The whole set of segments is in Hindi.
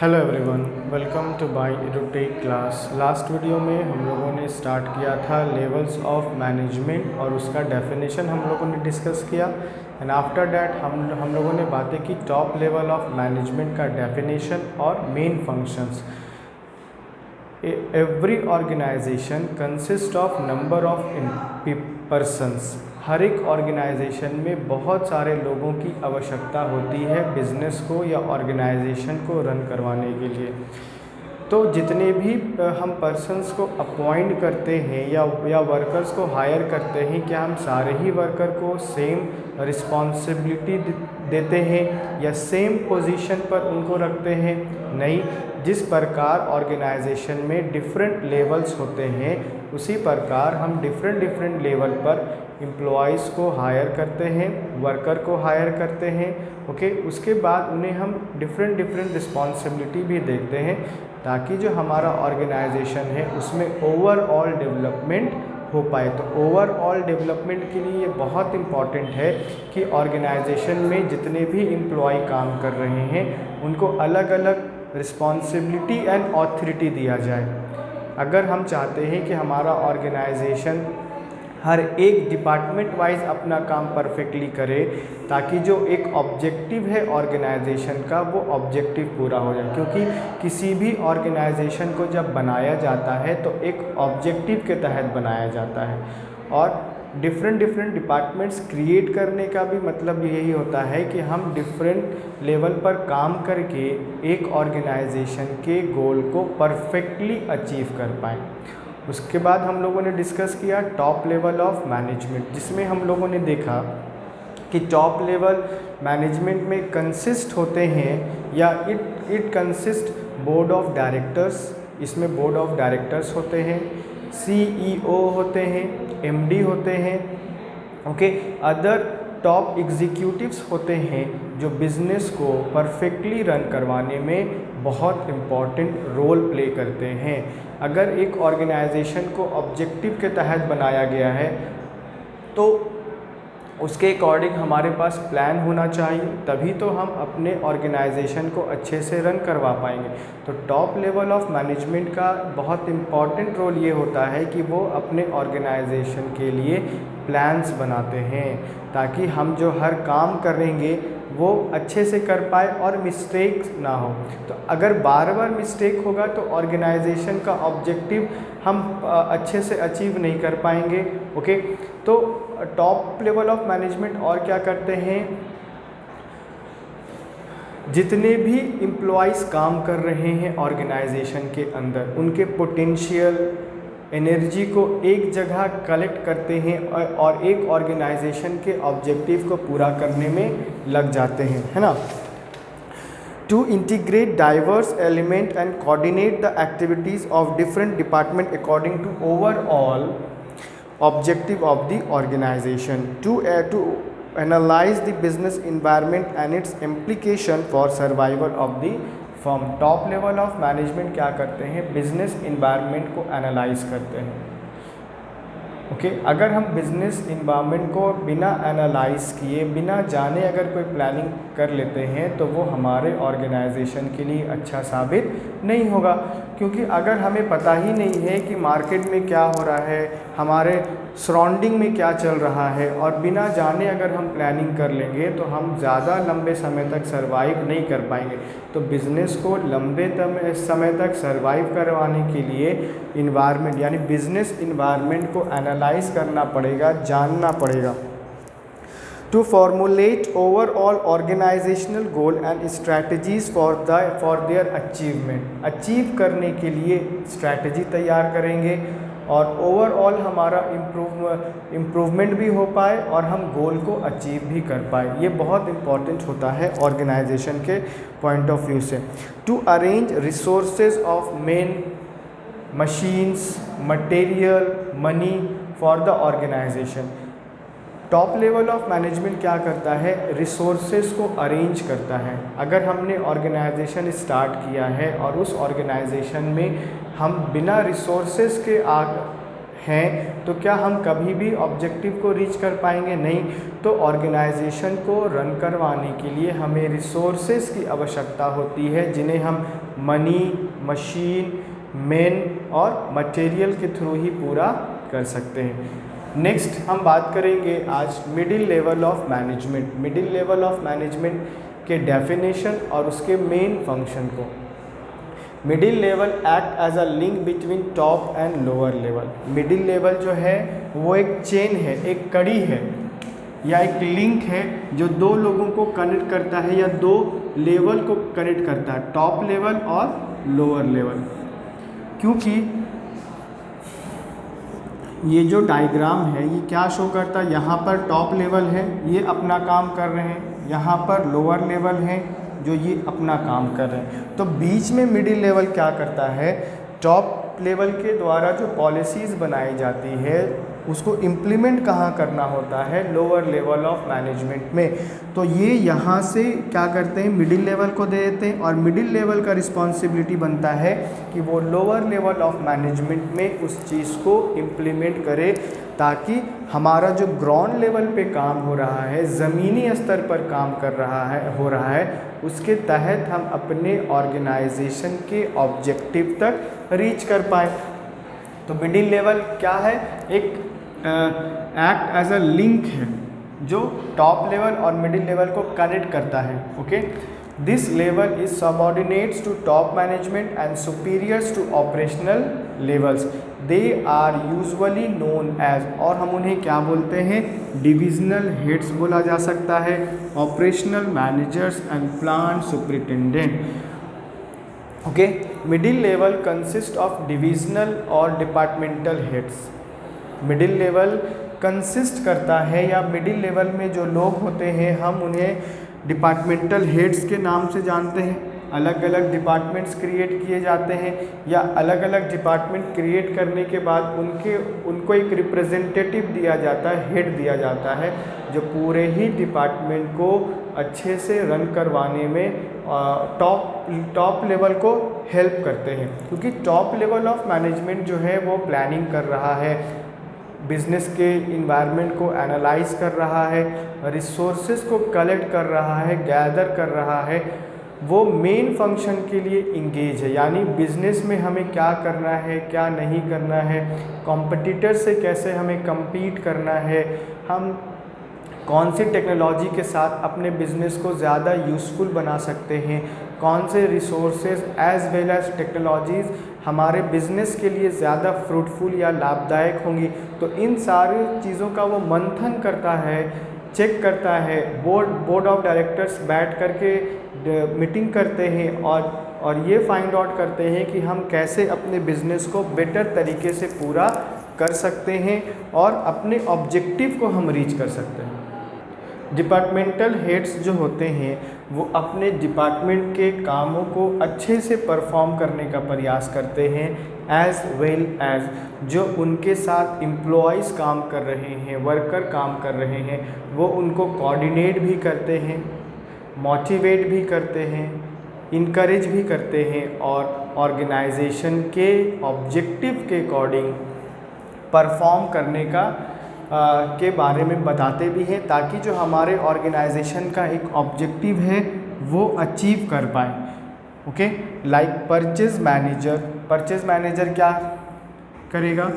Hello everyone, welcome to by Edutech class. Last video में हम लोगों ने स्टार्ट किया था लेवल्स ऑफ मैनेजमेंट और उसका डेफिनेशन हम लोगों ने डिस्कस किया। एंड आफ्टर दैट हम लोगों ने बातें की टॉप लेवल ऑफ मैनेजमेंट का डेफिनेशन और main functions. Every organisation consist of number of persons. हर एक ऑर्गेनाइजेशन में बहुत सारे लोगों की आवश्यकता होती है बिजनेस को या ऑर्गेनाइजेशन को रन करवाने के लिए। तो जितने भी हम पर्सन्स को अपॉइंट करते हैं या वर्कर्स को हायर करते हैं, क्या हम सारे ही वर्कर को सेम रिस्पॉन्सिबिलिटी देते हैं या सेम पोजीशन पर उनको रखते हैं? नहीं। जिस प्रकार ऑर्गेनाइजेशन में डिफरेंट लेवल्स होते हैं, उसी प्रकार हम डिफरेंट लेवल पर एम्प्लॉयज़ को हायर करते हैं, वर्कर को हायर करते हैं। ओके, उसके बाद उन्हें हम डिफरेंट रिस्पॉन्सिबिलिटी भी देते हैं ताकि जो हमारा ऑर्गेनाइजेशन है उसमें ओवरऑल डेवलपमेंट हो पाए। तो ओवरऑल डेवलपमेंट के लिए ये बहुत इम्पॉर्टेंट है कि ऑर्गेनाइजेशन में जितने भी एम्प्लॉय काम कर रहे हैं उनको अलग अलग रिस्पॉन्सिबिलिटी एंड ऑथोरिटी दिया जाए। अगर हम चाहते हैं कि हमारा ऑर्गेनाइजेशन हर एक डिपार्टमेंट वाइज अपना काम परफेक्टली करे ताकि जो एक ऑब्जेक्टिव है ऑर्गेनाइजेशन का वो ऑब्जेक्टिव पूरा हो जाए, क्योंकि किसी भी ऑर्गेनाइजेशन को जब बनाया जाता है तो एक ऑब्जेक्टिव के तहत बनाया जाता है। और डिफरेंट डिपार्टमेंट्स क्रिएट करने का भी मतलब यही होता है कि हम डिफरेंट लेवल पर काम करके एक ऑर्गेनाइजेशन के गोल को परफेक्टली अचीव कर पाएँ। उसके बाद हम लोगों ने डिस्कस किया टॉप लेवल ऑफ मैनेजमेंट, जिसमें हम लोगों ने देखा कि टॉप लेवल मैनेजमेंट में कंसिस्ट होते हैं या it consist board of directors. इसमें बोर्ड ऑफ डायरेक्टर्स होते हैं, CEO होते हैं, MD होते हैं, ओके, अदर टॉप एग्जीक्यूटिव्स होते हैं जो बिज़नेस को परफेक्टली रन करवाने में बहुत इम्पॉर्टेंट रोल प्ले करते हैं। अगर एक ऑर्गेनाइजेशन को ऑब्जेक्टिव के तहत बनाया गया है तो उसके अकॉर्डिंग हमारे पास प्लान होना चाहिए, तभी तो हम अपने ऑर्गेनाइजेशन को अच्छे से रन करवा पाएंगे। तो टॉप लेवल ऑफ मैनेजमेंट का बहुत इम्पॉर्टेंट रोल ये होता है कि वो अपने ऑर्गेनाइजेशन के लिए प्लान्स बनाते हैं ताकि हम जो हर काम करेंगे वो अच्छे से कर पाए और मिस्टेक्स ना हो। तो अगर बार बार मिस्टेक होगा तो ऑर्गेनाइजेशन का ऑब्जेक्टिव हम अच्छे से अचीव नहीं कर पाएंगे। ओके, तो टॉप लेवल ऑफ मैनेजमेंट और क्या करते हैं, जितने भी एम्प्लॉयज़ काम कर रहे हैं ऑर्गेनाइजेशन के अंदर उनके पोटेंशियल एनर्जी को एक जगह कलेक्ट करते हैं और एक ऑर्गेनाइजेशन के ऑब्जेक्टिव को पूरा करने में लग जाते हैं, है ना। To integrate diverse element and coordinate the activities of different department according to overall objective of the organization, to analyze the business environment and its implication for survival of the firm। Top level of management क्या करते हैं, बिजनेस इन्वायरमेंट को एनालाइज करते हैं। ओके, अगर हम बिजनेस इन्वायरमेंट को बिना एनालाइज किए बिना जाने अगर कोई प्लानिंग कर लेते हैं तो वो हमारे ऑर्गेनाइजेशन के लिए अच्छा साबित नहीं होगा, क्योंकि अगर हमें पता ही नहीं है कि मार्केट में क्या हो रहा है, हमारे सराउंडिंग में क्या चल रहा है, और बिना जाने अगर हम प्लानिंग कर लेंगे तो हम ज़्यादा लंबे समय तक सर्वाइव नहीं कर पाएंगे। तो बिज़नेस को लंबे समय तक सर्वाइव करवाने के लिए इन्वायरमेंट यानी बिज़नेस इन्वायरमेंट को एनालाइज करना पड़ेगा, जानना पड़ेगा। To formulate overall organizational goal and strategies for their achievement. Achieve करने के लिए स्ट्रैटेजी तैयार करेंगे और ओवरऑल हमारा इम्प्रूवमेंट भी हो पाए और हम गोल को अचीव भी कर पाए। ये बहुत इम्पॉर्टेंट होता है ऑर्गेनाइजेशन के पॉइंट ऑफ व्यू से। To arrange resources of men machines, material, money for the organization. Top level of management क्या करता है, रिसोर्सेज को अरेंज करता है। अगर हमने ऑर्गेनाइजेशन स्टार्ट किया है और उस ऑर्गेनाइजेशन में हम बिना रिसोर्सेज के हैं तो क्या हम कभी भी ऑब्जेक्टिव को रीच कर पाएंगे? नहीं। तो ऑर्गेनाइजेशन को रन करवाने के लिए हमें रिसोर्सेज की आवश्यकता होती है, जिन्हें हम मनी, मशीन, मैन और मटेरियल के थ्रू ही पूरा कर सकते हैं। नेक्स्ट हम बात करेंगे आज middle level of management. Middle level of management के डेफिनेशन और उसके मेन फंक्शन को। Middle level act as a link between top and lower level. Middle level जो है वो एक चेन है, एक कड़ी है या एक लिंक है जो दो लोगों को कनेक्ट करता है या दो लेवल को कनेक्ट करता है, टॉप लेवल और लोअर लेवल। क्योंकि ये जो डायग्राम है ये क्या शो करता है, यहाँ पर टॉप लेवल है, ये अपना काम कर रहे हैं, यहाँ पर लोअर लेवल है जो ये अपना काम कर रहे हैं। तो बीच में मिडिल लेवल क्या करता है, टॉप लेवल के द्वारा जो पॉलिसीज़ बनाई जाती है उसको इम्प्लीमेंट कहाँ करना होता है, लोअर लेवल ऑफ मैनेजमेंट में। तो ये यहाँ से क्या करते हैं, मिडिल लेवल को दे देते हैं और मिडिल लेवल का रिस्पॉन्सिबिलिटी बनता है कि वो लोअर लेवल ऑफ मैनेजमेंट में उस चीज़ को इम्प्लीमेंट करे, ताकि हमारा जो ग्राउंड लेवल पे काम हो रहा है, ज़मीनी स्तर पर काम हो रहा है, उसके तहत हम अपने ऑर्गेनाइजेशन के ऑब्जेक्टिव तक रीच कर पाए। तो मिडिल लेवल क्या है, एक एक्ट एज अ लिंक है जो टॉप लेवल और मिडिल लेवल को कनेक्ट करता है। Okay, this level is subordinates to top management and superiors to operational levels. They are usually known as, और हम उन्हें क्या बोलते हैं, डिविजनल हेड्स बोला जा सकता है, operational managers and plant superintendent. Okay, middle level consist of divisional और departmental heads. Middle level consist करता है या मिडिल लेवल में जो लोग होते हैं हम उन्हें डिपार्टमेंटल हेड्स के नाम से जानते हैं। अलग अलग डिपार्टमेंट्स क्रिएट किए जाते हैं या अलग अलग डिपार्टमेंट क्रिएट करने के बाद उनको एक रिप्रेजेंटेटिव दिया जाता है, हेड दिया जाता है, जो पूरे ही डिपार्टमेंट को अच्छे से रन करवाने में टॉप लेवल को हेल्प करते हैं। क्योंकि टॉप लेवल ऑफ मैनेजमेंट जो है वो प्लानिंग कर रहा है, बिजनेस के इन्वायरमेंट को एनालाइज कर रहा है, रिसोर्सेज को कलेक्ट कर रहा है, गैदर कर रहा है, वो मेन फंक्शन के लिए इंगेज है। यानी बिज़नेस में हमें क्या करना है, क्या नहीं करना है, कॉम्पिटिटर से कैसे हमें कम्पीट करना है, हम कौन सी टेक्नोलॉजी के साथ अपने बिज़नेस को ज़्यादा यूज़फुल बना सकते हैं, कौन से resources as well as technologies हमारे बिज़नेस के लिए ज़्यादा फ्रूटफुल या लाभदायक होंगी। तो इन सारी चीज़ों का वो मंथन करता है, चेक करता है। बोर्ड ऑफ डायरेक्टर्स बैठ करके मीटिंग करते हैं और ये फाइंड आउट करते हैं कि हम कैसे अपने बिज़नेस को बेटर तरीके से पूरा कर सकते हैं और अपने ऑब्जेक्टिव को हम रीच कर सकते हैं। डिपार्टमेंटल हेड्स जो होते हैं वो अपने डिपार्टमेंट के कामों को अच्छे से परफॉर्म करने का प्रयास करते हैं, एज वेल एज जो उनके साथ एम्प्लॉयज़ काम कर रहे हैं, वर्कर काम कर रहे हैं, वो उनको कोऑर्डिनेट भी करते हैं, मोटिवेट भी करते हैं, इनकरेज भी करते हैं और ऑर्गेनाइजेशन के ऑब्जेक्टिव के अकॉर्डिंग परफॉर्म करने का के बारे में बताते भी हैं, ताकि जो हमारे ऑर्गेनाइजेशन का एक ऑब्जेक्टिव है वो अचीव कर पाए। ओके, लाइक परचेज मैनेजर क्या करेगा,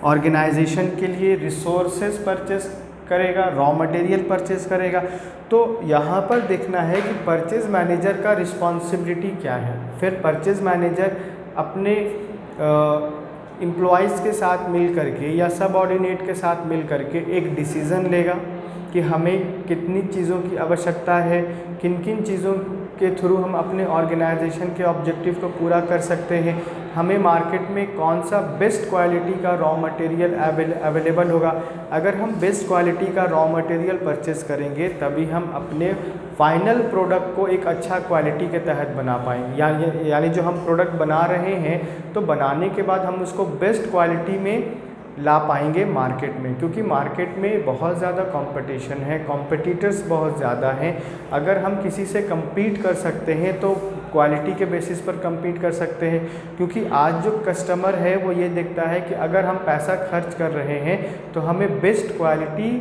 ऑर्गेनाइजेशन के लिए रिसोर्सेज परचेज करेगा, रॉ मटेरियल परचेज करेगा। तो यहाँ पर देखना है कि परचेज मैनेजर का रिस्पॉन्सिबिलिटी क्या है। फिर परचेज मैनेजर अपने एम्प्लॉयज़ के साथ मिल करके या सबऑर्डिनेट के साथ मिल करके एक डिसीज़न लेगा कि हमें कितनी चीज़ों की आवश्यकता है, किन किन चीज़ों के थ्रू हम अपने ऑर्गेनाइजेशन के ऑब्जेक्टिव को पूरा कर सकते हैं, हमें मार्केट में कौन सा बेस्ट क्वालिटी का रॉ मटेरियल अवेलेबल होगा। अगर हम बेस्ट क्वालिटी का रॉ मटेरियल परचेस करेंगे तभी हम अपने फाइनल प्रोडक्ट को एक अच्छा क्वालिटी के तहत बना पाएंगे। यानी जो हम प्रोडक्ट बना रहे हैं तो बनाने के बाद हम उसको बेस्ट क्वालिटी में ला पाएंगे मार्केट में, क्योंकि मार्केट में बहुत ज़्यादा कंपटीशन है, कॉम्पिटिटर्स बहुत ज़्यादा हैं। अगर हम किसी से compete कर सकते हैं तो क्वालिटी के बेसिस पर compete कर सकते हैं, क्योंकि आज जो कस्टमर है वो ये देखता है कि अगर हम पैसा खर्च कर रहे हैं तो हमें बेस्ट क्वालिटी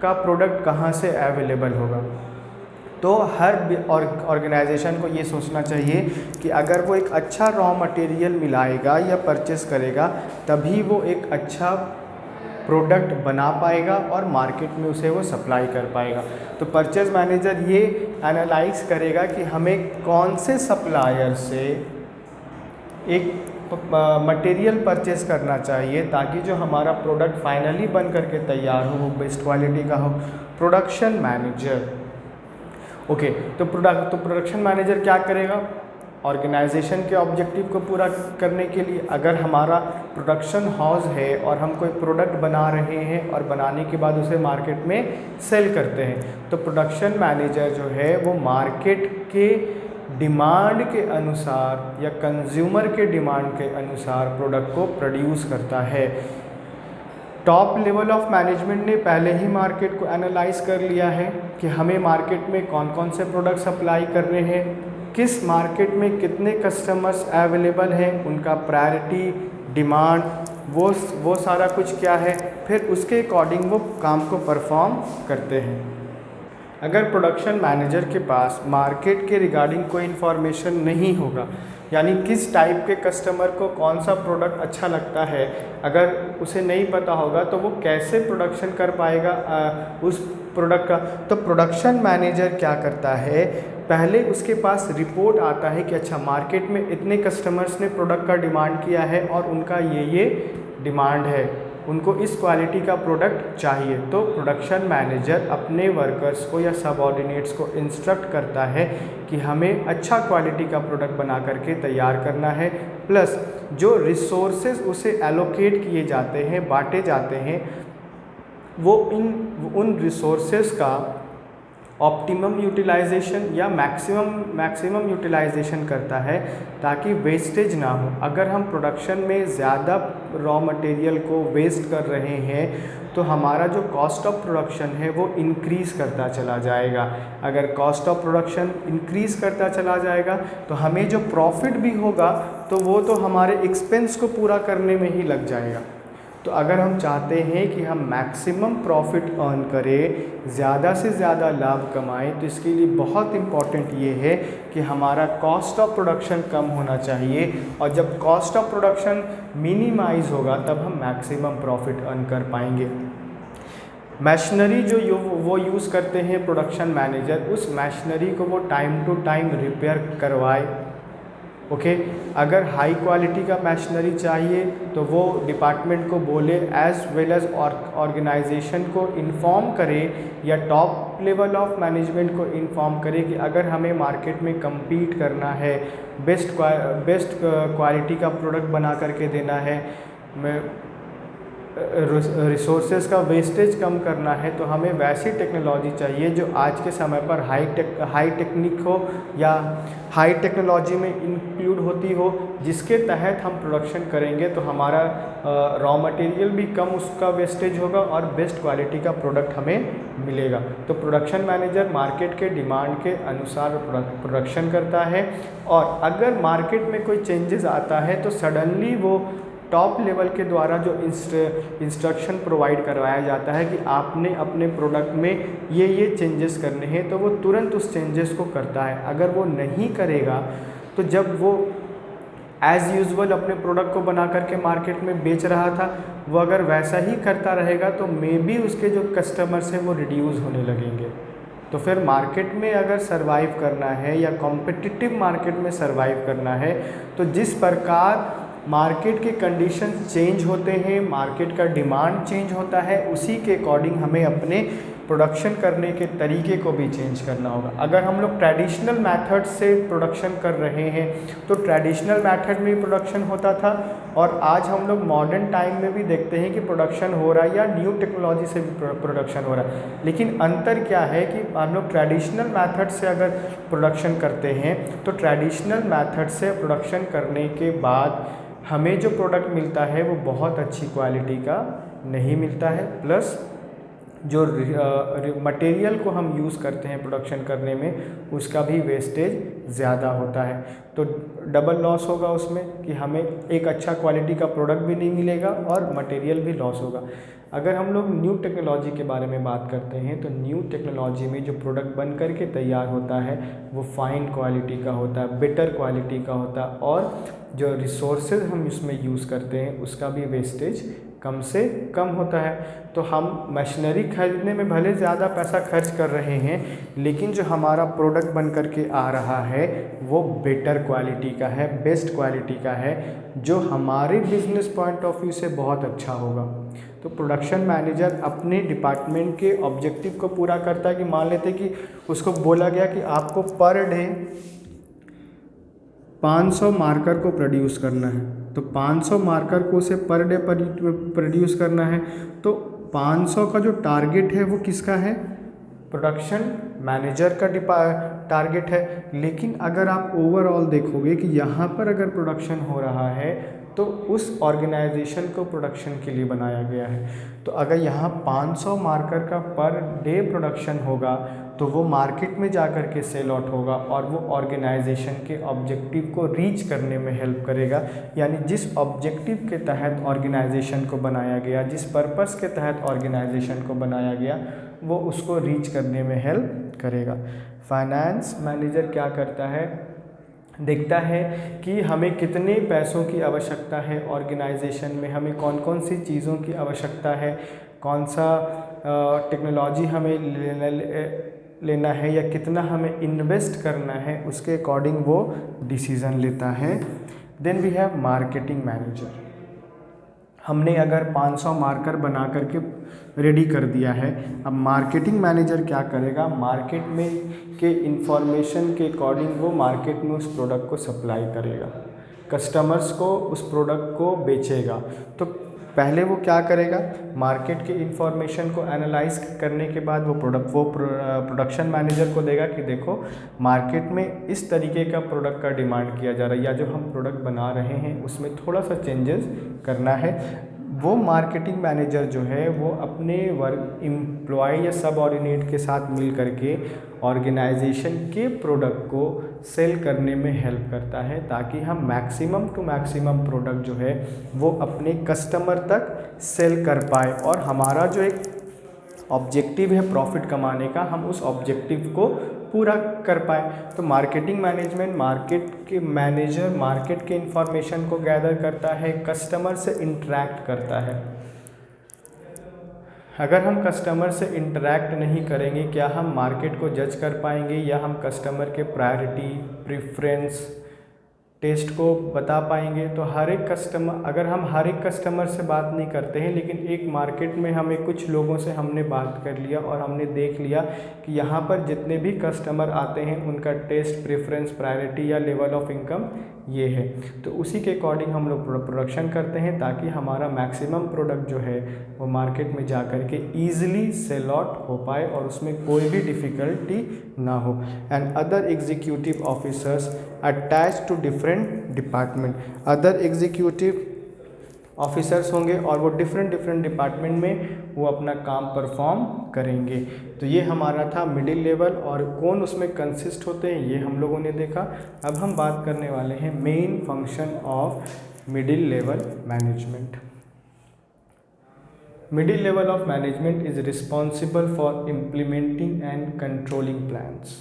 का प्रोडक्ट कहाँ से अवेलेबल होगा। तो हर ऑर्गेनाइजेशन को ये सोचना चाहिए कि अगर वो एक अच्छा रॉ मटेरियल मिलाएगा या परचेस करेगा तभी वो एक अच्छा प्रोडक्ट बना पाएगा और मार्केट में उसे वो सप्लाई कर पाएगा। तो परचेज मैनेजर ये एनालाइज करेगा कि हमें कौन से सप्लायर से एक मटेरियल परचेस करना चाहिए ताकि जो हमारा प्रोडक्ट फाइनली बन करके तैयार हो वो बेस्ट क्वालिटी का हो। प्रोडक्शन मैनेजर, ओके, तो प्रोडक्शन मैनेजर क्या करेगा? ऑर्गेनाइजेशन के ऑब्जेक्टिव को पूरा करने के लिए, अगर हमारा प्रोडक्शन हाउस है और हम कोई प्रोडक्ट बना रहे हैं और बनाने के बाद उसे मार्केट में सेल करते हैं, तो प्रोडक्शन मैनेजर जो है वो मार्केट के डिमांड के अनुसार या कंज्यूमर के डिमांड के अनुसार प्रोडक्ट को प्रोड्यूस करता है। टॉप लेवल ऑफ मैनेजमेंट ने पहले ही मार्केट को एनालाइज कर लिया है कि हमें मार्केट में कौन कौन से प्रोडक्ट सप्लाई करने हैं, किस मार्केट में कितने कस्टमर्स अवेलेबल हैं, उनका प्रायोरिटी, डिमांड, वो सारा कुछ क्या है, फिर उसके अकॉर्डिंग वो काम को परफॉर्म करते हैं। अगर प्रोडक्शन मैनेजर के पास मार्केट के रिगार्डिंग कोई इन्फॉर्मेशन नहीं होगा, यानी किस टाइप के कस्टमर को कौन सा प्रोडक्ट अच्छा लगता है, अगर उसे नहीं पता होगा तो वो कैसे प्रोडक्शन कर पाएगा उस प्रोडक्ट का। तो प्रोडक्शन मैनेजर क्या करता है, पहले उसके पास रिपोर्ट आता है कि अच्छा मार्केट में इतने कस्टमर्स ने प्रोडक्ट का डिमांड किया है और उनका ये डिमांड है, उनको इस क्वालिटी का प्रोडक्ट चाहिए। तो प्रोडक्शन मैनेजर अपने वर्कर्स को या सबऑर्डिनेट्स को इंस्ट्रक्ट करता है कि हमें अच्छा क्वालिटी का प्रोडक्ट बना करके तैयार करना है, प्लस जो रिसोर्सेज उसे एलोकेट किए जाते हैं, बांटे जाते हैं, वो उन रिसोर्सेज का ऑप्टिमम यूटिलाइजेशन या मैक्सिमम यूटिलाइजेशन करता है ताकि वेस्टेज ना हो। अगर हम प्रोडक्शन में ज़्यादा रॉ मटेरियल को वेस्ट कर रहे हैं तो हमारा जो कॉस्ट ऑफ प्रोडक्शन है वो इंक्रीज़ करता चला जाएगा। अगर कॉस्ट ऑफ प्रोडक्शन इंक्रीज़ करता चला जाएगा तो हमें जो प्रॉफिट भी होगा तो वो तो हमारे एक्सपेंस को पूरा करने में ही लग जाएगा। तो अगर हम चाहते हैं कि हम मैक्सिमम प्रॉफिट अर्न करें, ज़्यादा से ज़्यादा लाभ कमाएं, तो इसके लिए बहुत इम्पॉर्टेंट ये है कि हमारा कॉस्ट ऑफ प्रोडक्शन कम होना चाहिए, और जब कॉस्ट ऑफ प्रोडक्शन मिनिमाइज होगा तब हम मैक्सिमम प्रॉफिट अर्न कर पाएंगे। मशीनरी जो वो यूज़ करते हैं प्रोडक्शन मैनेजर, उस मशीनरी को वो टाइम टू टाइम रिपेयर करवाए। ओके, अगर हाई क्वालिटी का मशीनरी चाहिए तो वो डिपार्टमेंट को बोले, एज वेल एज ऑर्गेनाइजेशन को इन्फॉर्म करे या टॉप लेवल ऑफ मैनेजमेंट को इन्फॉर्म करे कि अगर हमें मार्केट में compete करना है, बेस्ट क्वालिटी का प्रोडक्ट बना करके देना है, रिसोर्सेज का वेस्टेज कम करना है, तो हमें वैसी टेक्नोलॉजी चाहिए जो आज के समय पर हाई टेक्निक हो या हाई टेक्नोलॉजी में इंक्लूड होती हो, जिसके तहत हम प्रोडक्शन करेंगे तो हमारा रॉ मटेरियल भी कम उसका वेस्टेज होगा और बेस्ट क्वालिटी का प्रोडक्ट हमें मिलेगा। तो प्रोडक्शन मैनेजर मार्केट के डिमांड के अनुसार प्रोडक्शन करता है, और अगर मार्केट में कोई चेंजेस आता है तो सडनली वो टॉप लेवल के द्वारा जो इंस्ट्रक्शन प्रोवाइड करवाया जाता है कि आपने अपने प्रोडक्ट में ये चेंजेस करने हैं, तो वो तुरंत उस चेंजेस को करता है। अगर वो नहीं करेगा तो जब वो एज़ यूजुअल अपने प्रोडक्ट को बना करके मार्केट में बेच रहा था, वो अगर वैसा ही करता रहेगा तो मे बी उसके जो कस्टमर्स हैं वो रिड्यूस होने लगेंगे। तो फिर मार्केट में अगर सरवाइव करना है या कॉम्पिटिटिव मार्केट में सरवाइव करना है, तो जिस प्रकार मार्केट के कंडीशन चेंज होते हैं, मार्केट का डिमांड चेंज होता है, उसी के अकॉर्डिंग हमें अपने प्रोडक्शन करने के तरीके को भी चेंज करना होगा। अगर हम लोग ट्रेडिशनल मेथड से प्रोडक्शन कर रहे हैं तो ट्रेडिशनल मेथड में प्रोडक्शन होता था, और आज हम लोग मॉडर्न टाइम में भी देखते हैं कि प्रोडक्शन हो रहा है या न्यू टेक्नोलॉजी से भी प्रोडक्शन हो रहा है। लेकिन अंतर क्या है कि हम लोग ट्रेडिशनल मेथड से अगर प्रोडक्शन करते हैं तो ट्रेडिशनल मेथड से प्रोडक्शन करने के बाद हमें जो प्रोडक्ट मिलता है वो बहुत अच्छी क्वालिटी का नहीं मिलता है, प्लस जो मटेरियल को हम यूज़ करते हैं प्रोडक्शन करने में उसका भी वेस्टेज ज़्यादा होता है। तो डबल लॉस होगा उसमें कि हमें एक अच्छा क्वालिटी का प्रोडक्ट भी नहीं मिलेगा और मटेरियल भी लॉस होगा। अगर हम लोग न्यू टेक्नोलॉजी के बारे में बात करते हैं तो न्यू टेक्नोलॉजी में जो प्रोडक्ट बन कर के तैयार होता है वो फाइन क्वालिटी का होता है, बेटर क्वालिटी का होता है, और जो रिसोर्सेज हम इसमें यूज़ करते हैं उसका भी वेस्टेज कम से कम होता है। तो हम मशीनरी खरीदने में भले ज़्यादा पैसा खर्च कर रहे हैं, लेकिन जो हमारा प्रोडक्ट बन कर के आ रहा है वो बेटर क्वालिटी का है, बेस्ट क्वालिटी का है, जो हमारे बिजनेस पॉइंट ऑफ व्यू से बहुत अच्छा होगा। तो प्रोडक्शन मैनेजर अपने डिपार्टमेंट के ऑब्जेक्टिव को पूरा करता है कि मान लेते कि उसको बोला गया कि आपको पर डे 500 मार्कर को प्रोड्यूस करना है, तो 500 मार्कर को उसे पर डे प्रोड्यूस करना है। तो 500 का जो टारगेट है वो किसका है? प्रोडक्शन मैनेजर का टारगेट है। लेकिन अगर आप ओवरऑल देखोगे कि यहाँ पर अगर प्रोडक्शन हो रहा है तो उस ऑर्गेनाइजेशन को प्रोडक्शन के लिए बनाया गया है। तो अगर यहाँ 500 मार्कर का पर डे प्रोडक्शन होगा तो वो मार्केट में जा कर के सेल आउट होगा और वो ऑर्गेनाइजेशन के ऑब्जेक्टिव को रीच करने में हेल्प करेगा। यानी जिस ऑब्जेक्टिव के तहत ऑर्गेनाइजेशन को बनाया गया, जिस पर्पस के तहत ऑर्गेनाइजेशन को बनाया गया, वो उसको रीच करने में हेल्प करेगा। फाइनेंस मैनेजर क्या करता है? देखता है कि हमें कितने पैसों की आवश्यकता है ऑर्गेनाइजेशन में, हमें कौन कौन सी चीज़ों की आवश्यकता है, कौन सा टेक्नोलॉजी हमें लेना है या कितना हमें इन्वेस्ट करना है, उसके अकॉर्डिंग वो डिसीज़न लेता है। Then we have marketing manager. हमने अगर 500 मार्कर बना करके रेडी कर दिया है, अब मार्केटिंग मैनेजर क्या करेगा? मार्केट में के इंफॉर्मेशन के अकॉर्डिंग वो मार्केट में उस प्रोडक्ट को सप्लाई करेगा, कस्टमर्स को उस प्रोडक्ट को बेचेगा। तो पहले वो क्या करेगा? मार्केट के इंफॉर्मेशन को एनालाइज करने के बाद वो प्रोडक्शन मैनेजर को देगा कि देखो मार्केट में इस तरीके का प्रोडक्ट का डिमांड किया जा रहा है, या जो हम प्रोडक्ट बना रहे हैं उसमें थोड़ा सा चेंजेस करना है। वो मार्केटिंग मैनेजर जो है वो अपने वर्क एम्प्लॉय या सबऑर्डिनेट के साथ मिल करके ऑर्गेनाइजेशन के प्रोडक्ट को सेल करने में हेल्प करता है, ताकि हम मैक्सिमम टू मैक्सिमम प्रोडक्ट जो है वो अपने कस्टमर तक सेल कर पाए और हमारा जो एक ऑब्जेक्टिव है प्रॉफिट कमाने का, हम उस ऑब्जेक्टिव को पूरा कर पाए। तो मार्केटिंग मैनेजमेंट, मार्केट के मैनेजर मार्केट के इंफॉर्मेशन को गैदर करता है, कस्टमर से इंटरेक्ट करता है। अगर हम कस्टमर से इंटरेक्ट नहीं करेंगे, क्या हम मार्केट को जज कर पाएंगे या हम कस्टमर के प्रायोरिटी, प्रेफरेंस, टेस्ट को बता पाएंगे? तो हर एक कस्टमर, अगर हम हर एक कस्टमर से बात नहीं करते हैं, लेकिन एक मार्केट में हमें कुछ लोगों से हमने बात कर लिया और हमने देख लिया कि यहाँ पर जितने भी कस्टमर आते हैं उनका टेस्ट, प्रेफरेंस, प्रायोरिटी या लेवल ऑफ इनकम ये है, तो उसी के अकॉर्डिंग हम लोग प्रोडक्शन करते हैं ताकि हमारा मैक्सिमम प्रोडक्ट जो है वो मार्केट में जा कर के ईजिली सेल आउट हो पाए और उसमें कोई भी डिफ़िकल्टी ना हो। And other executive officers attach to different department, other executive officers होंगे और वो डिफरेंट डिपार्टमेंट में वो अपना काम परफॉर्म करेंगे। तो ये हमारा था मिडिल लेवल, और कौन उसमें कंसिस्ट होते हैं ये हम लोगों ने देखा। अब हम बात करने वाले हैं main function of middle level management. Middle level of management is responsible for implementing and controlling plans.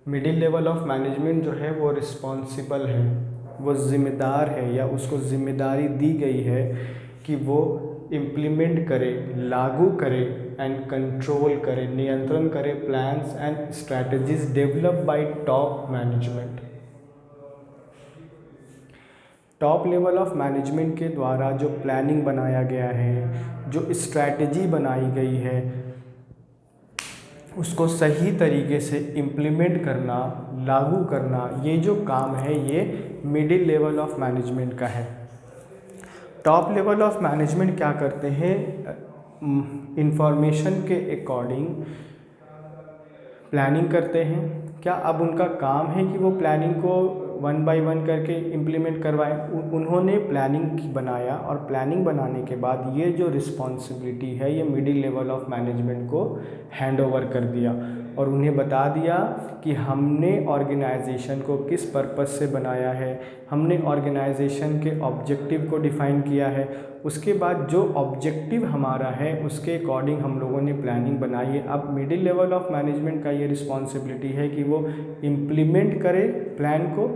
Middle level of management जो है वो रिस्पॉन्सिबल है, वो ज़िम्मेदार है या उसको ज़िम्मेदारी दी गई है कि वो इम्प्लीमेंट करे, लागू करे एंड कंट्रोल करे, नियंत्रण करे plans and strategies develop by top management. Top level of management के द्वारा जो प्लानिंग बनाया गया है, जो स्ट्रैटेजी बनाई गई है, उसको सही तरीके से इम्प्लीमेंट करना, लागू करना, ये जो काम है ये मिडिल लेवल ऑफ मैनेजमेंट का है। टॉप लेवल ऑफ मैनेजमेंट क्या करते हैं? इंफॉर्मेशन के अकॉर्डिंग प्लानिंग करते हैं। क्या अब उनका काम है कि वो प्लानिंग को वन बाय वन करके इम्प्लीमेंट करवाए। उन्होंने प्लानिंग बनाया और प्लानिंग बनाने के बाद ये जो रिस्पॉन्सिबिलिटी है ये मिडिल लेवल ऑफ मैनेजमेंट को हैंड ओवर कर दिया और उन्हें बता दिया कि हमने ऑर्गेनाइजेशन को किस पर्पस से बनाया है, हमने ऑर्गेनाइजेशन के ऑब्जेक्टिव को डिफ़ाइन किया है। उसके बाद जो ऑब्जेक्टिव हमारा है उसके अकॉर्डिंग हम लोगों ने प्लानिंग बनाई है। अब मिडिल लेवल ऑफ मैनेजमेंट का ये रिस्पॉन्सिबिलिटी है कि वो इम्प्लीमेंट करे प्लान को,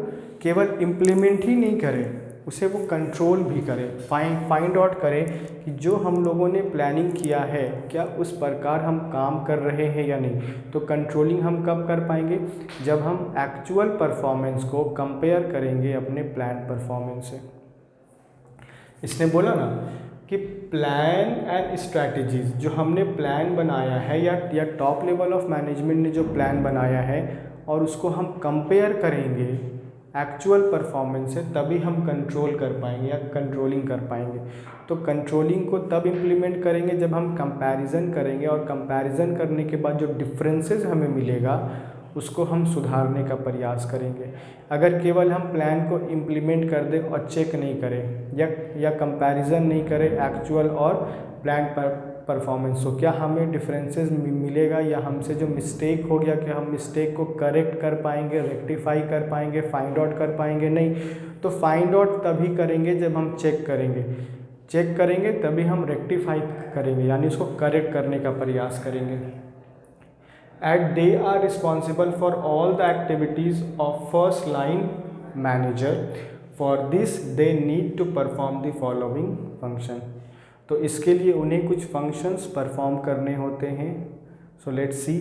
केवल इम्प्लीमेंट ही नहीं करे, उसे वो कंट्रोल भी करे, फाइंड आउट करे कि जो हम लोगों ने प्लानिंग किया है क्या उस प्रकार हम काम कर रहे हैं या नहीं। तो कंट्रोलिंग हम कब कर पाएंगे, जब हम एक्चुअल परफॉर्मेंस को कंपेयर करेंगे अपने प्लान परफॉर्मेंस से। इसने बोला ना कि प्लान एंड स्ट्रैटेजीज, जो हमने प्लान बनाया है या टॉप लेवल ऑफ मैनेजमेंट ने जो प्लान बनाया है और उसको हम कंपेयर करेंगे एक्चुअल परफॉर्मेंस से, तभी हम कंट्रोल कर पाएंगे या कंट्रोलिंग कर पाएंगे। तो कंट्रोलिंग को तब इम्प्लीमेंट करेंगे जब हम कंपैरिजन करेंगे और कंपैरिजन करने के बाद जो डिफरेंसेस हमें मिलेगा उसको हम सुधारने का प्रयास करेंगे। अगर केवल हम प्लान को इम्प्लीमेंट कर दें और चेक नहीं करें या कंपैरिजन नहीं करें एक्चुअल और प्लान परफॉर्मेंस, तो क्या हमें डिफरेंसेस मिलेगा या हमसे जो मिस्टेक हो गया क्या हम मिस्टेक को करेक्ट कर पाएंगे, रेक्टिफाई कर पाएंगे, फाइंड आउट कर पाएंगे? नहीं। तो फाइंड आउट तभी करेंगे जब हम चेक करेंगे तभी हम रेक्टिफाई करेंगे, यानी उसको करेक्ट करने का प्रयास करेंगे। And they are responsible for all the activities of first line manager. For this they need to perform the following function. तो इसके लिए उन्हें कुछ functions परफॉर्म करने होते हैं। So let's see.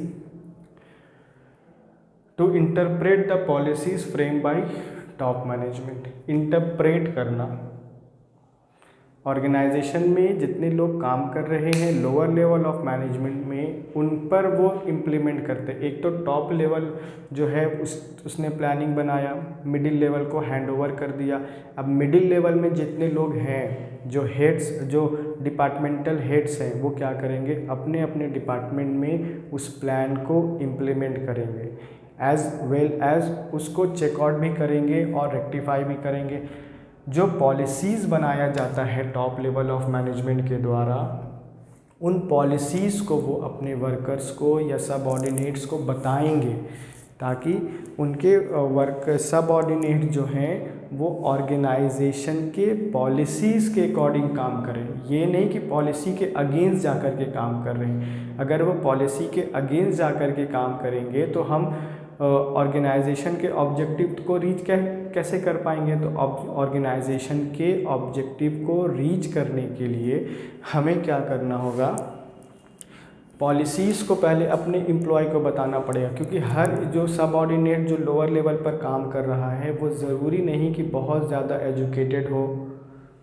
To interpret the policies framed by top management. Interpret करना, ऑर्गेनाइजेशन में जितने लोग काम कर रहे हैं लोअर लेवल ऑफ मैनेजमेंट में, उन पर वो इम्प्लीमेंट करते हैं। एक तो टॉप लेवल जो है उसने प्लानिंग बनाया, मिडिल लेवल को हैंड ओवर कर दिया। अब मिडिल लेवल में जितने लोग हैं, जो हेड्स, जो डिपार्टमेंटल हेड्स हैं, वो क्या करेंगे, अपने अपने डिपार्टमेंट में उस प्लान को इम्प्लीमेंट करेंगे, एज वेल एज उसको चेकआउट भी करेंगे और रेक्टिफाई भी करेंगे। जो पॉलिसीज़ बनाया जाता है टॉप लेवल ऑफ मैनेजमेंट के द्वारा, उन पॉलिसीज़ को वो अपने वर्कर्स को या सबऑर्डिनेट्स को बताएंगे ताकि उनके सबऑर्डिनेट जो हैं वो ऑर्गेनाइजेशन के पॉलिसीज़ के अकॉर्डिंग काम करें। ये नहीं कि पॉलिसी के अगेंस्ट जाकर के काम कर रहे हैं। अगर वो पॉलिसी के अगेंस्ट जाकर के काम करेंगे तो हम ऑर्गेनाइजेशन के ऑब्जेक्टिव को रीच कैसे कर पाएंगे। तो ऑर्गेनाइजेशन के ऑब्जेक्टिव को रीच करने के लिए हमें क्या करना होगा, पॉलिसीज़ को पहले अपने एम्प्लॉय को बताना पड़ेगा, क्योंकि हर जो सबऑर्डिनेट जो लोअर लेवल पर काम कर रहा है वो ज़रूरी नहीं कि बहुत ज़्यादा एजुकेटेड हो,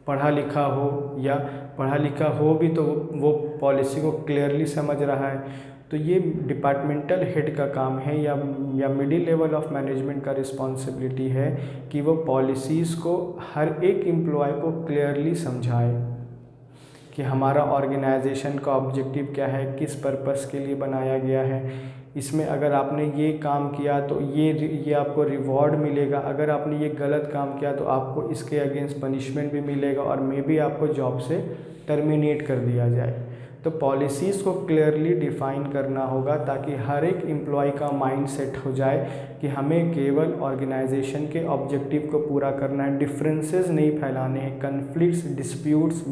पढ़ा लिखा हो, या पढ़ा लिखा हो भी तो वो पॉलिसी को क्लियरली समझ रहा है। तो ये डिपार्टमेंटल हेड का काम है या मिडिल लेवल ऑफ मैनेजमेंट का रिस्पॉन्सिबिलिटी है कि वो पॉलिसीज़ को हर एक एम्प्लॉय को क्लियरली समझाए कि हमारा ऑर्गेनाइजेशन का ऑब्जेक्टिव क्या है, किस पर्पस के लिए बनाया गया है, इसमें अगर आपने ये काम किया तो ये आपको रिवॉर्ड मिलेगा, अगर आपने ये गलत काम किया तो आपको इसके अगेंस्ट पनिशमेंट भी मिलेगा और मे बी आपको जॉब से टर्मिनेट कर दिया जाए। तो पॉलिसीज़ को क्लियरली डिफ़ाइन करना होगा ताकि हर एक एम्प्लॉय का माइंड सेट हो जाए कि हमें केवल ऑर्गेनाइजेशन के ऑब्जेक्टिव को पूरा करना है, डिफरेंसेस नहीं फैलाने हैं, कन्फ्लिक्ट्स, डिस्प्यूट्स,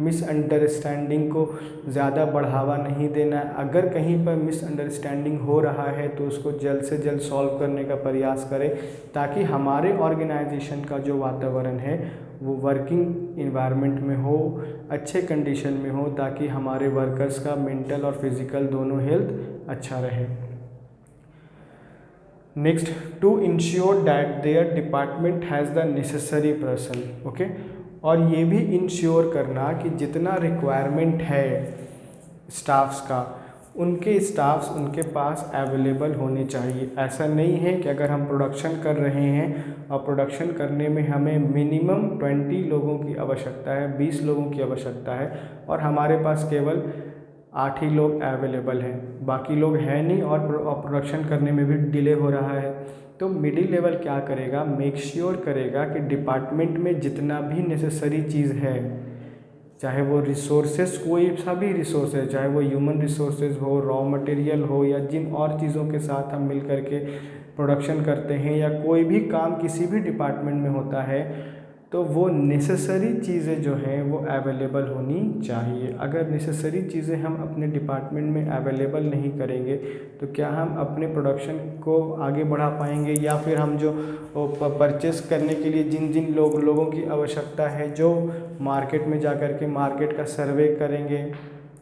मिसअंडरस्टैंडिंग को ज़्यादा बढ़ावा नहीं देना है। अगर कहीं पर मिसअंडरस्टैंडिंग हो रहा है तो उसको जल्द से जल्द सॉल्व करने का प्रयास करें ताकि हमारे ऑर्गेनाइजेशन का जो वातावरण है वो वर्किंग इन्वायरमेंट में हो, अच्छे कंडीशन में हो, ताकि हमारे वर्कर्स का मेंटल और फिज़िकल दोनों हेल्थ अच्छा रहे। Next, to ensure that their department has the necessary person, okay. और ये भी इंश्योर करना कि जितना रिक्वायरमेंट है स्टाफ्स का, उनके स्टाफ्स उनके पास अवेलेबल होने चाहिए। ऐसा नहीं है कि अगर हम प्रोडक्शन कर रहे हैं और प्रोडक्शन करने में हमें मिनिमम 20 लोगों की आवश्यकता है, 20 लोगों की आवश्यकता है और हमारे पास केवल 8 ही लोग अवेलेबल हैं, बाकी लोग हैं नहीं और प्रोडक्शन करने में भी डिले हो रहा है। तो मिडिल लेवल क्या करेगा, मेक श्योर करेगा कि डिपार्टमेंट में जितना भी नेसेसरी चीज़ है, चाहे वो रिसोर्सेज, कोई सा भी रिसोर्स है, चाहे वो ह्यूमन रिसोर्सेज हो, रॉ मटेरियल हो, या जिन और चीज़ों के साथ हम मिल करके प्रोडक्शन करते हैं, या कोई भी काम किसी भी डिपार्टमेंट में होता है, तो वो नेसेसरी चीज़ें जो हैं वो अवेलेबल होनी चाहिए। अगर नेसेसरी चीज़ें हम अपने डिपार्टमेंट में अवेलेबल नहीं करेंगे तो क्या हम अपने प्रोडक्शन को आगे बढ़ा पाएंगे, या फिर हम जो परचेस करने के लिए जिन जिन लोगों की आवश्यकता है, जो मार्केट में जा कर के मार्केट का सर्वे करेंगे,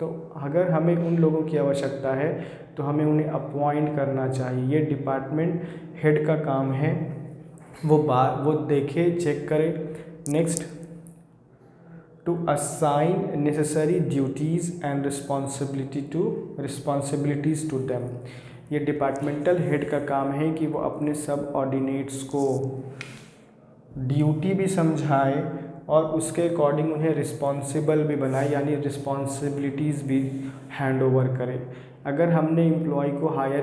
तो अगर हमें उन लोगों की आवश्यकता है तो हमें उन्हें अपॉइंट करना चाहिए। ये डिपार्टमेंट हेड का काम है, वो देखे, चेक करे। Next, to assign necessary duties and responsibilities to them. ये डिपार्टमेंटल हेड का काम है कि वो अपने सब ऑर्डिनेट्स को ड्यूटी भी समझाए और उसके अकॉर्डिंग उन्हें रिस्पॉन्सिबल भी बनाए, यानी रिस्पॉन्सिबिलिटीज़ भी हैंड ओवर करे। अगर हमने एम्प्लॉय को हायर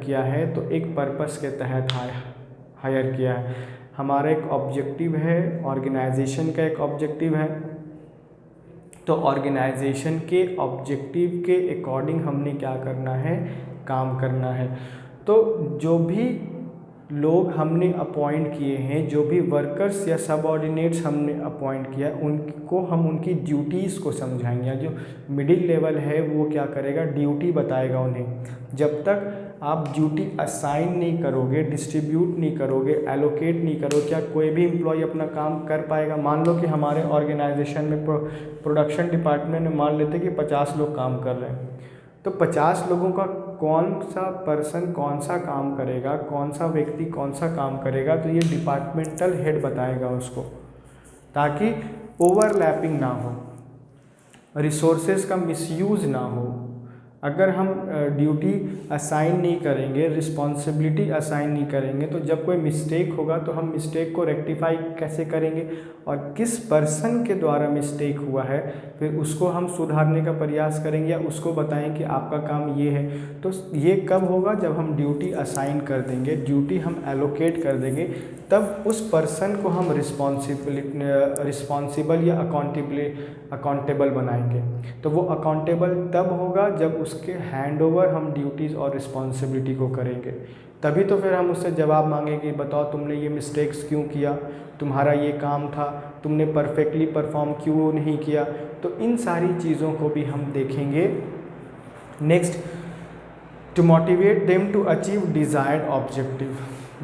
किया है तो एक पर्पस के तहत हायर किया है। हमारा एक ऑब्जेक्टिव है, ऑर्गेनाइजेशन का एक ऑब्जेक्टिव है, तो ऑर्गेनाइजेशन के ऑब्जेक्टिव के अकॉर्डिंग हमने क्या करना है, काम करना है। तो जो भी लोग हमने अपॉइंट किए हैं, जो भी वर्कर्स या सबऑर्डिनेट्स हमने अपॉइंट किया, उनको हम उनकी ड्यूटीज़ को समझाएंगे। जो मिडिल लेवल है वो क्या करेगा, ड्यूटी बताएगा उन्हें। जब तक आप ड्यूटी असाइन नहीं करोगे, डिस्ट्रीब्यूट नहीं करोगे, एलोकेट नहीं करोगे, क्या कोई भी एम्प्लॉय अपना काम कर पाएगा। मान लो कि हमारे ऑर्गेनाइजेशन में प्रोडक्शन डिपार्टमेंट में मान लेते कि 50 लोग काम कर रहे हैं, तो 50 लोगों का कौन सा पर्सन कौन सा काम करेगा, कौन सा व्यक्ति कौन सा काम करेगा, तो ये डिपार्टमेंटल हेड बताएगा उसको, ताकि ओवरलैपिंग ना हो, रिसोर्सेज का मिसयूज़ ना हो। अगर हम ड्यूटी असाइन नहीं करेंगे, रिस्पॉन्सिबिलिटी असाइन नहीं करेंगे, तो जब कोई मिस्टेक होगा तो हम मिस्टेक को रेक्टिफाई कैसे करेंगे, और किस पर्सन के द्वारा मिस्टेक हुआ है फिर उसको हम सुधारने का प्रयास करेंगे, या उसको बताएं कि आपका काम ये है। तो ये कब होगा, जब हम ड्यूटी असाइन कर देंगे, ड्यूटी हम एलोकेट कर देंगे, तब उस पर्सन को हम रिस्पॉन्सिबल या अकाउंटेबल बनाएंगे। तो वो अकाउंटेबल तब होगा जब उसके हैंड ओवर हम ड्यूटीज़ और रिस्पॉन्सिबिलिटी को करेंगे, तभी तो फिर हम उससे जवाब मांगेंगे कि बताओ तुमने ये मिस्टेक्स क्यों किया, तुम्हारा ये काम था, तुमने परफेक्टली परफॉर्म क्यों नहीं किया। तो इन सारी चीज़ों को भी हम देखेंगे। Next, to motivate them to achieve desired objective.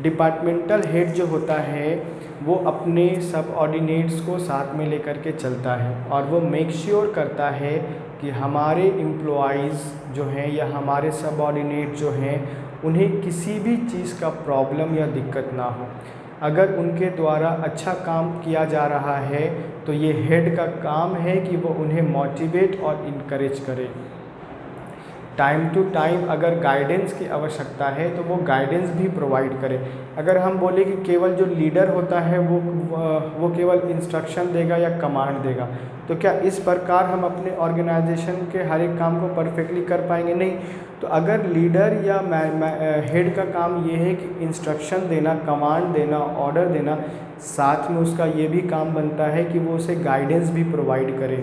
Departmental head जो होता है वो अपने सबऑर्डिनेट्स को साथ में लेकर के चलता है, और वो मेक श्योर करता है कि हमारे एम्प्लॉइज़ जो हैं या हमारे सबऑर्डिनेट जो हैं उन्हें किसी भी चीज़ का प्रॉब्लम या दिक्कत ना हो। अगर उनके द्वारा अच्छा काम किया जा रहा है तो ये हेड का काम है कि वो उन्हें मोटिवेट और इनकरेज करे। टाइम टू टाइम अगर गाइडेंस की आवश्यकता है तो वो गाइडेंस भी प्रोवाइड करे। अगर हम बोले कि केवल जो लीडर होता है वो केवल इंस्ट्रक्शन देगा या कमांड देगा, तो क्या इस प्रकार हम अपने ऑर्गेनाइजेशन के हर एक काम को परफेक्टली कर पाएंगे? नहीं। तो अगर लीडर या हेड का काम ये है कि इंस्ट्रक्शन देना, कमांड देना, ऑर्डर देना, साथ में उसका ये भी काम बनता है कि वो उसे गाइडेंस भी प्रोवाइड करे,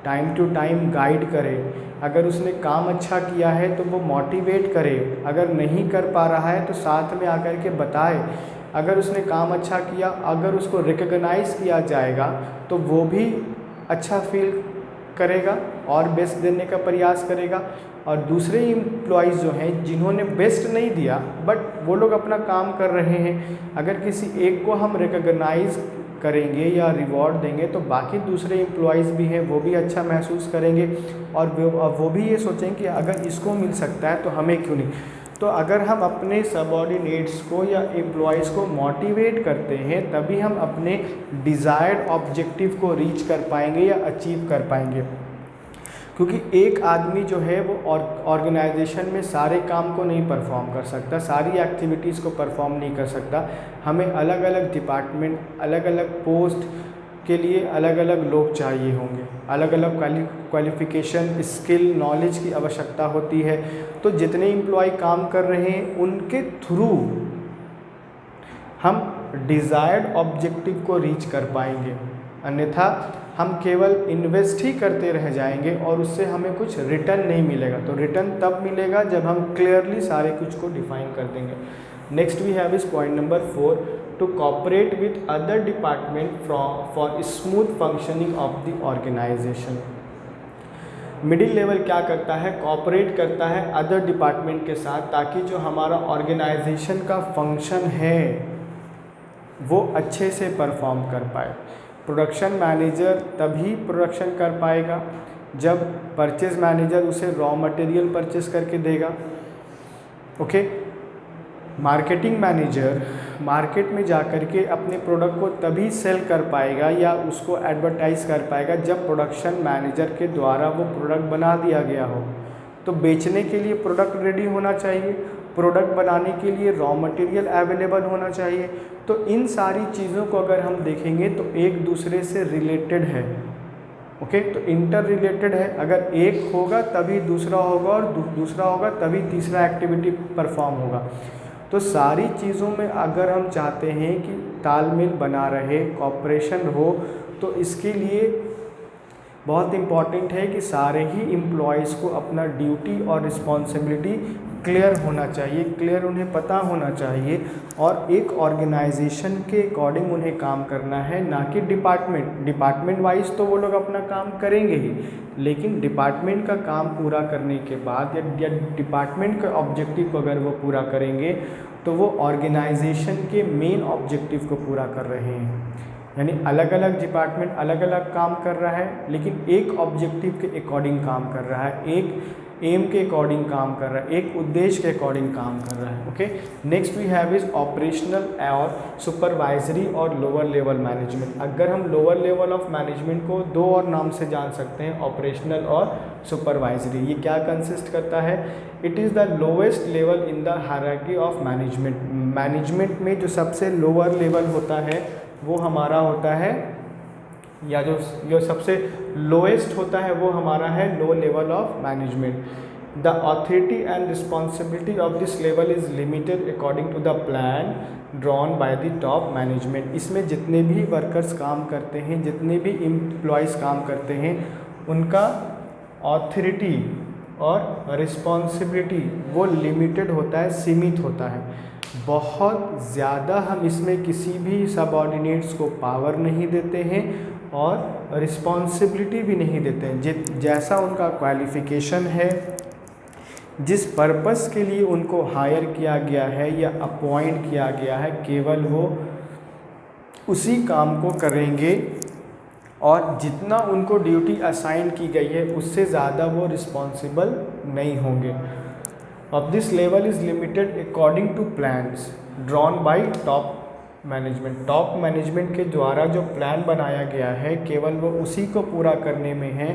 टाइम टू टाइम गाइड करे। अगर उसने काम अच्छा किया है तो वो मोटिवेट करे, अगर नहीं कर पा रहा है तो साथ में आकर के बताए। अगर उसने काम अच्छा किया, अगर उसको रिकॉग्नाइज़ किया जाएगा तो वो भी अच्छा फील करेगा और बेस्ट देने का प्रयास करेगा। और दूसरे एम्प्लॉइज़ जो हैं जिन्होंने बेस्ट नहीं दिया बट वो लोग अपना काम कर रहे हैं, अगर किसी एक को हम रिकॉग्नाइज़ करेंगे या रिवॉर्ड देंगे तो बाकी दूसरे एम्प्लॉइज़ भी हैं वो भी अच्छा महसूस करेंगे, और वो भी ये सोचेंगे कि अगर इसको मिल सकता है तो हमें क्यों नहीं। तो अगर हम अपने सबऑर्डिनेट्स को या एम्प्लॉइज़ को मोटिवेट करते हैं तभी हम अपने डिज़ायर्ड ऑब्जेक्टिव को रीच कर पाएंगे या अचीव कर पाएंगे। क्योंकि एक आदमी जो है वो ऑर्गेनाइजेशन में सारे काम को नहीं परफॉर्म कर सकता, सारी एक्टिविटीज़ को परफॉर्म नहीं कर सकता। हमें अलग अलग डिपार्टमेंट, अलग अलग पोस्ट के लिए अलग अलग लोग चाहिए होंगे, अलग अलग क्वालिफ़िकेशन, स्किल, नॉलेज की आवश्यकता होती है। तो जितने एम्प्लॉय काम कर रहे हैं उनके थ्रू हम डिज़ायर्ड ऑब्जेक्टिव को रीच कर पाएंगे, अन्यथा हम केवल इन्वेस्ट ही करते रह जाएंगे और उससे हमें कुछ रिटर्न नहीं मिलेगा। तो रिटर्न तब मिलेगा जब हम क्लियरली सारे कुछ को डिफाइन कर देंगे। Next we have is point number 4, to cooperate with other department for smooth functioning of the organization. Middle level क्या करता है, कोऑपरेट करता है अदर डिपार्टमेंट के साथ, ताकि जो हमारा ऑर्गेनाइजेशन का फंक्शन है वो अच्छे से परफॉर्म कर पाए। प्रोडक्शन मैनेजर तभी प्रोडक्शन कर पाएगा जब परचेज मैनेजर उसे रॉ मटेरियल परचेस करके देगा। ओके, मार्केटिंग मैनेजर मार्केट में जाकर के अपने प्रोडक्ट को तभी सेल कर पाएगा या उसको एडवर्टाइज कर पाएगा जब प्रोडक्शन मैनेजर के द्वारा वो प्रोडक्ट बना दिया गया हो। तो बेचने के लिए प्रोडक्ट रेडी होना चाहिए, प्रोडक्ट बनाने के लिए रॉ मटेरियल अवेलेबल होना चाहिए। तो इन सारी चीज़ों को अगर हम देखेंगे तो एक दूसरे से रिलेटेड है। ओके, तो इंटर रिलेटेड है। अगर एक होगा तभी दूसरा होगा और दूसरा होगा तभी तीसरा एक्टिविटी परफॉर्म होगा। तो सारी चीज़ों में अगर हम चाहते हैं कि तालमेल बना रहे, कॉपरेशन हो, तो इसके लिए बहुत इम्पॉर्टेंट है कि सारे ही एम्प्लॉयज़ को अपना ड्यूटी और रिस्पॉन्सिबिलिटी क्लियर होना चाहिए, क्लियर उन्हें पता होना चाहिए और एक ऑर्गेनाइजेशन के अकॉर्डिंग उन्हें काम करना है, ना कि डिपार्टमेंट वाइज। तो वो लोग अपना काम करेंगे ही, लेकिन डिपार्टमेंट का काम पूरा करने के बाद या डिपार्टमेंट का ऑब्जेक्टिव को अगर वो पूरा करेंगे तो वो ऑर्गेनाइजेशन के मेन ऑब्जेक्टिव को पूरा कर रहे हैं। यानी अलग अलग डिपार्टमेंट अलग अलग काम कर रहा है, लेकिन एक ऑब्जेक्टिव के अकॉर्डिंग काम कर रहा है, एक एम के अकॉर्डिंग काम कर रहा है, एक उद्देश्य के अकॉर्डिंग काम कर रहा है। Okay, next we have is operational और सुपरवाइजरी और लोअर लेवल मैनेजमेंट। अगर हम लोअर लेवल ऑफ मैनेजमेंट को दो और नाम से जान सकते हैं, ऑपरेशनल और सुपरवाइजरी। ये क्या कंसिस्ट करता है? It is the lowest level in the hierarchy of management. Management में जो सबसे लोअर लेवल होता है वो हमारा होता है, या जो सबसे लोएस्ट होता है वो हमारा है low level of management. The authority and responsibility of this level is limited according to the plan drawn by the top management. इसमें जितने भी वर्कर्स काम करते हैं, जितने भी एम्प्लॉयज़ काम करते हैं, उनका अथॉरिटी और रिस्पॉन्सिबिलिटी वो लिमिटेड होता है, सीमित होता है। बहुत ज़्यादा हम इसमें किसी भी सबऑर्डिनेट्स को पावर नहीं देते हैं और रिस्पॉन्सिबिलिटी भी नहीं देते हैं। जैसा उनका क्वालिफ़िकेशन है, जिस पर्पस के लिए उनको हायर किया गया है या अपॉइंट किया गया है, केवल वो उसी काम को करेंगे और जितना उनको ड्यूटी असाइन की गई है उससे ज़्यादा वो रिस्पॉन्सिबल नहीं होंगे। Of this level is limited according to plans drawn by top management। Top management के द्वारा जो प्लान बनाया गया है केवल वो उसी को पूरा करने में है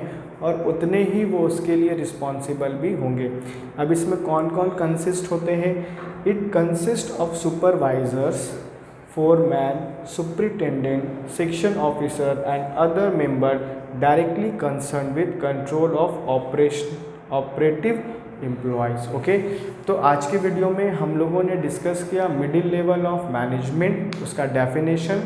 और उतने ही वो उसके लिए रिस्पॉन्सिबल भी होंगे। अब इसमें कौन कौन कंसिस्ट होते हैं? It consist of supervisors, foreman, superintendent, section officer and other member directly concern with control of operative employees. Okay, तो आज के वीडियो में हम लोगों ने डिस्कस किया मिडिल लेवल ऑफ मैनेजमेंट, उसका definition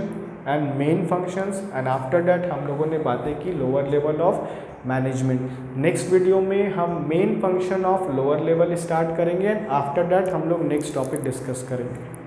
and main functions, and after that हम लोगों ने बातें की lower level of management. Next video में हम main function of lower level start करेंगे एंड आफ्टर दैट हम लोग नेक्स्ट टॉपिक डिस्कस करेंगे।